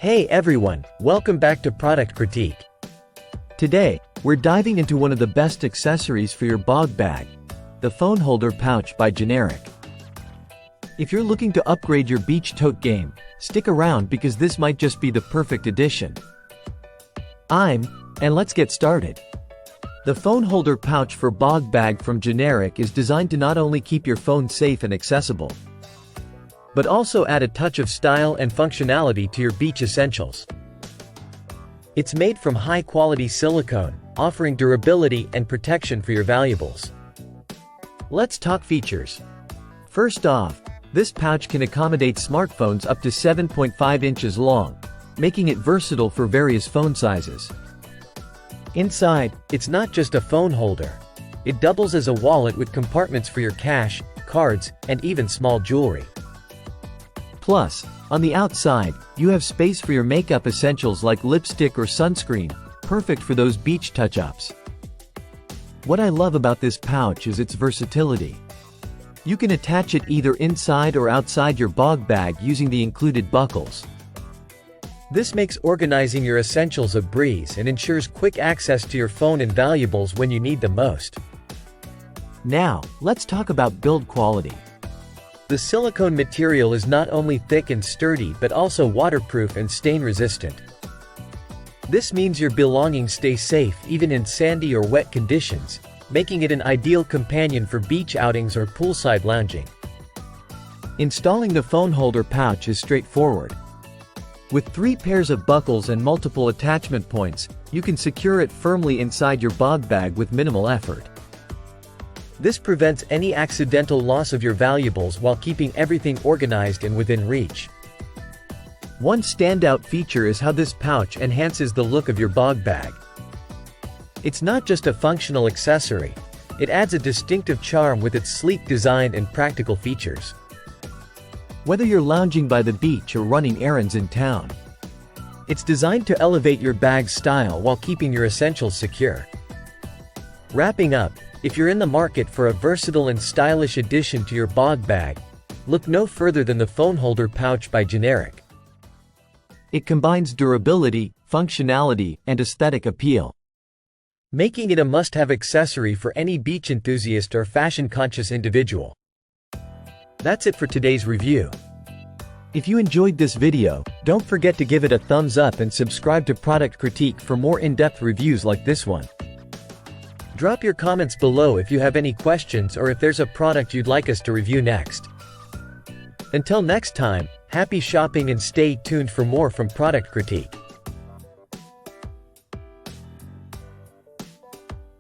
Hey everyone, welcome back to Product Critique. Today, we're diving into one of the best accessories for your bog bag, the phone holder pouch by Generic. If you're looking to upgrade your beach tote game, stick around because this might just be the perfect addition. And let's get started. The phone holder pouch for bog bag from Generic is designed to not only keep your phone safe and accessible, but also add a touch of style and functionality to your beach essentials. It's made from high-quality silicone, offering durability and protection for your valuables. Let's talk features. First off, this pouch can accommodate smartphones up to 7.5 inches long, making it versatile for various phone sizes. Inside, it's not just a phone holder. It doubles as a wallet with compartments for your cash, cards, and even small jewelry. Plus, on the outside, you have space for your makeup essentials like lipstick or sunscreen, perfect for those beach touch-ups. What I love about this pouch is its versatility. You can attach it either inside or outside your bog bag using the included buckles. This makes organizing your essentials a breeze and ensures quick access to your phone and valuables when you need them most. Now, let's talk about build quality. The silicone material is not only thick and sturdy but also waterproof and stain-resistant. This means your belongings stay safe even in sandy or wet conditions, making it an ideal companion for beach outings or poolside lounging. Installing the phone holder pouch is straightforward. With 3 pairs of buckles and multiple attachment points, you can secure it firmly inside your bog bag with minimal effort. This prevents any accidental loss of your valuables while keeping everything organized and within reach. One standout feature is how this pouch enhances the look of your bog bag. It's not just a functional accessory, it adds a distinctive charm with its sleek design and practical features. Whether you're lounging by the beach or running errands in town, it's designed to elevate your bag's style while keeping your essentials secure. Wrapping up, if you're in the market for a versatile and stylish addition to your bog bag, look no further than the phone holder pouch by Generic. It combines durability, functionality, and aesthetic appeal, making it a must-have accessory for any beach enthusiast or fashion-conscious individual. That's it for today's review. If you enjoyed this video, don't forget to give it a thumbs up and subscribe to Product Critique for more in-depth reviews like this one. Drop your comments below if you have any questions or if there's a product you'd like us to review next. Until next time, happy shopping and stay tuned for more from Product Critique.